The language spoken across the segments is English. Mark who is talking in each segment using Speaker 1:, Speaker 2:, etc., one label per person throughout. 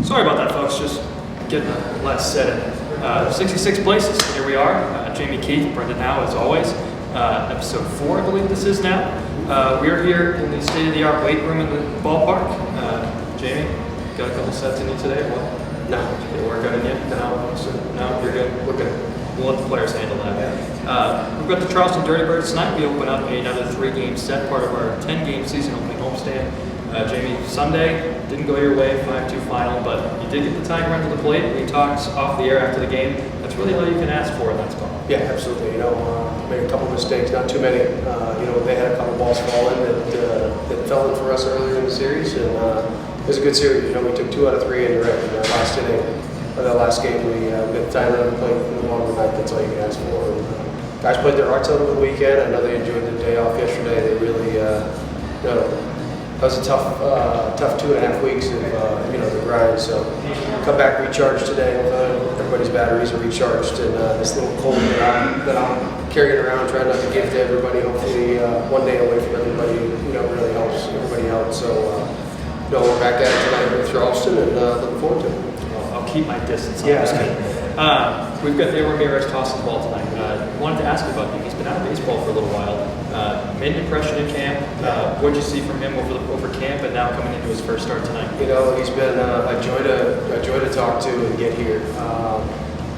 Speaker 1: Sorry about that, folks. Just getting the last set in. 66 places. Here we are. Jamie Keefe, Brendan Howe, as always. Episode 4, I believe this is now. We are here in the state-of-the-art weight room in the ballpark. Jamie, got a couple sets in you today? What?
Speaker 2: No.
Speaker 1: Did it work out in you? No, you're good. We're good. We'll let the players handle that. We've got the Charleston Dirty Birds tonight. We open up another 3-game set, part of our 10-game season opening homestand. Jamie, Sunday didn't go your way, 5-2 final, but you did get the time run to the plate. We talked off the air after the game. That's really all you can ask for in that spot.
Speaker 2: Yeah, absolutely. Made a couple mistakes, not too many. They had a couple balls fall in that fell in for us earlier in the series, and it was a good series. We took 2 out of 3, and you're right. In the last inning of that last game, we got the time run to the plate in the middle of the night. That's all you can ask for. And, guys played their hearts out over the weekend. I know they enjoyed the day off yesterday. They really, that was a tough 2.5 weeks of the grind. So come back recharged today. Everybody's batteries are recharged, and this little cold that I'm carrying around, trying not to give to everybody. Hopefully, one day away from everybody, really helps everybody out. So we're back at it tonight with Charleston, and looking forward to it.
Speaker 1: I'll keep my distance.
Speaker 2: Yeah.
Speaker 1: We've got Theo Ramirez tossing the ball tonight. Wanted to ask you about him. He's been out of baseball for a little while. Made an impression in camp. What did you see from him over camp and now coming into his first start tonight?
Speaker 2: He's been a joy to talk to and get here.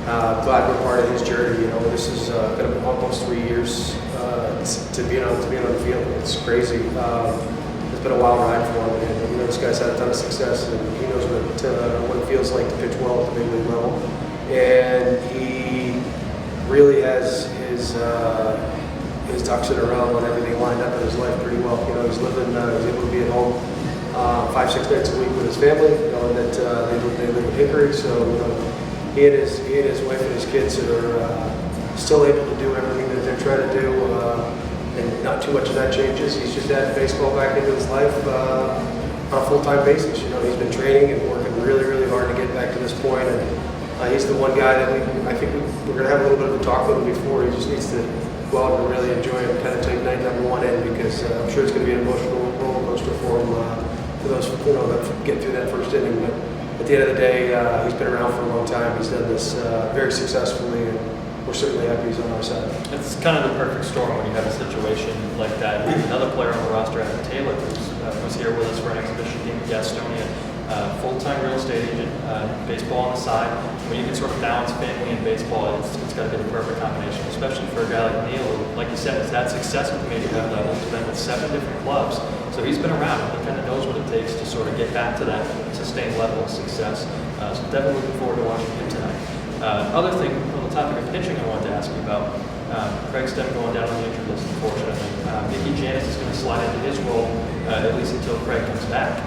Speaker 2: Glad we're part of his journey. This is going to be almost 3 years to be on the field. It's crazy. It's been a wild ride for him, and this guy's had a ton of success, and he knows what it feels like to pitch well at the big league level. And he really has his ducks in a row and everything lined up in his life pretty well. He's able to be at home 5-6 nights a week with his family. And that they live in Hickory, so he and his wife and his kids are still able to do everything that they're trying to do, and not too much of that changes. He's just added baseball back into his life on a full-time basis. He's been training and working really, really hard to get back to this point, and he's the one guy that I think we're going to have a little bit of a talk with him before. He just needs to go out and really enjoy it, kind of take night number 1 in, because I'm sure it's going to be an emotional roller coaster for him, for those that get through that first inning. But at the end of the day, he's been around for a long time. He's done this very successfully, and we're certainly happy he's on our side. It's
Speaker 1: kind of the perfect storm when you have a situation like that. Another player on the roster, Adam Taylor, who was here with us for an exhibition game in Gastonia. Full-time real estate agent, baseball on the side. When you can sort of balance family and baseball, it's got to be the perfect combination, especially for a guy like Neil, who, like you said, has had success at the major league level. He's been with 7 different clubs, so he's been around. He kind of knows what it takes to sort of get back to that sustained level of success. So definitely looking forward to watching him tonight. Other thing, on the topic of pitching, I wanted to ask you about. Craig Stem going down on the injured list, unfortunately. Mickey Janis is going to slide into his role, at least until Craig comes back.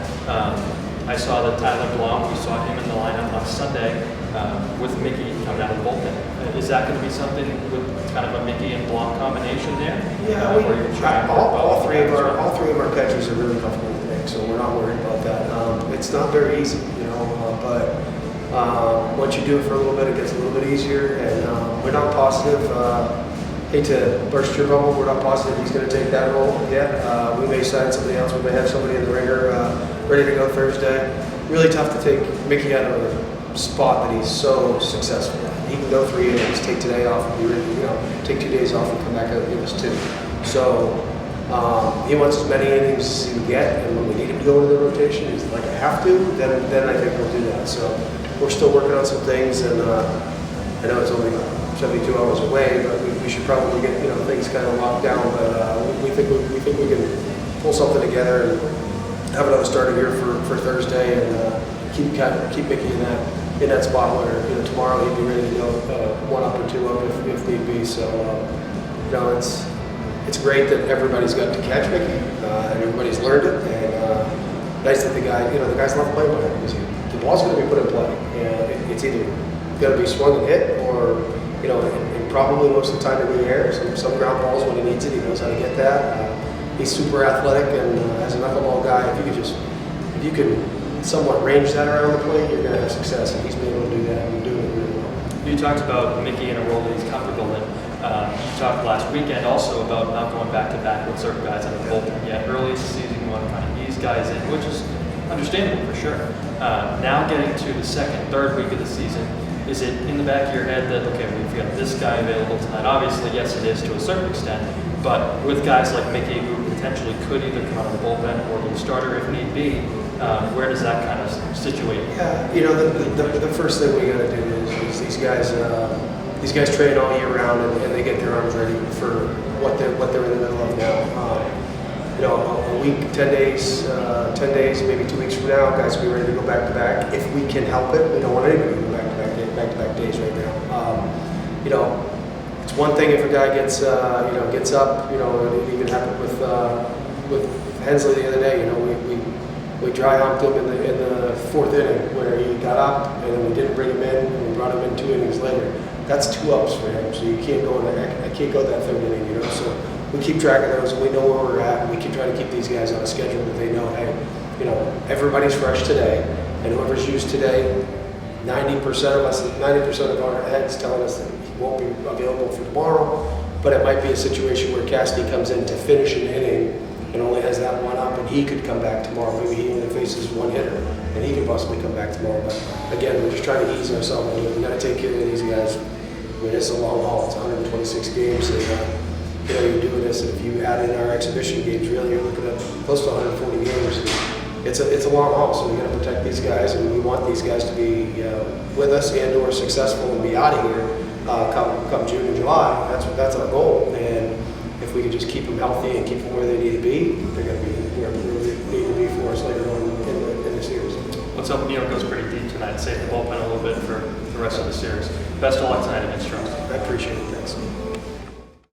Speaker 1: I saw that Tyler Blom, we saw him in the lineup on Sunday with Mickey coming out of the bullpen. Is that going to be something with kind of a Mickey and Blom combination there?
Speaker 2: Yeah, all three of our catchers are really comfortable with Nick, so we're not worried about that. It's not very easy, but once you do it for a little bit, it gets a little bit easier, and we're not positive. Hate to burst your bubble, we're not positive he's going to take that role yet. We may sign somebody else. We may have somebody in the ringer ready to go Thursday. Really tough to take Mickey out of a spot that he's so successful at. He can go 3 innings, take today off, and be ready, take 2 days off and come back out and give us 2. So he wants as many innings as he can get, and when we need him to go into the rotation, he's like, I have to, then I think we'll do that. So we're still working on some things, and I know it's only 72 hours away, but we should probably get things kind of locked down. But we think we can pull something together and have another starter here for Thursday, and keep Mickey in that spot where tomorrow he'd be ready to go 1 up or 2 up if need be. So it's great that everybody's got to catch Mickey, and everybody's learned it, and nice that the guys love playing by him, because the ball's going to be put in play, and it's either going to be swung and hit, or and probably most of the time in the air. Some ground balls when he needs it, he knows how to get that. He's super athletic, and as a knuckleball guy, if you can somewhat range that around the plate, you're going to have success, and he's been able to do that, and he's doing it really well.
Speaker 1: You talked about Mickey in a role that he's comfortable in. You talked last weekend also about not going back-to-back with certain guys in the bullpen. Yet early in the season, you want to kind of ease guys in, which is understandable for sure. Now getting to the second, third week of the season, is it in the back of your head that, okay, we've got this guy available tonight? Obviously, yes, it is to a certain extent, but with guys like Mickey who potentially could either come out of the bullpen or be a starter if need be, where does that kind of situate?
Speaker 2: Yeah, you know, the first thing we got to do is these guys train all year round and they get their arms ready for what they're in the middle of now. You know, a week, 10 days, maybe 2 weeks from now, guys will be ready to go back to back. If we can help it, we don't want anybody to go back to back days right now. You know, it's one thing if a guy gets up. You know, it even happened with Hensley the other day. You know, we dry humped him in the fourth inning where he got up and then we didn't bring him in and we brought him in 2 innings later. That's 2 ups for him, so you can't go I can't go that third inning. You know, so. We keep track of those, and we know where we're at, and we can try to keep these guys on a schedule that they know, hey, you know, everybody's fresh today, and whoever's used today, 90% of our heads telling us that he won't be available for tomorrow, but it might be a situation where Cassidy comes in to finish an inning and only has that one up, and he could come back tomorrow. Maybe he only faces one hitter, and he could possibly come back tomorrow. But again, we're just trying to ease ourselves into it. We got to take care of these guys. I mean, it's a long haul. It's 126 games. And, you know, you're doing this, and if you add in our exhibition games, really, you're looking at close to 140 games. It's a long haul, so we got to protect these guys, and we want these guys to be with us and/or successful and be out of here come June and July. That's our goal, and if we can just keep them healthy and keep them where they need to be, they're going to be where they need to be for us later on in the series.
Speaker 1: Let's hope New York goes pretty deep tonight. Save the bullpen a little bit for the rest of the series. Best of luck tonight against Charleston.
Speaker 2: I appreciate it. Thanks.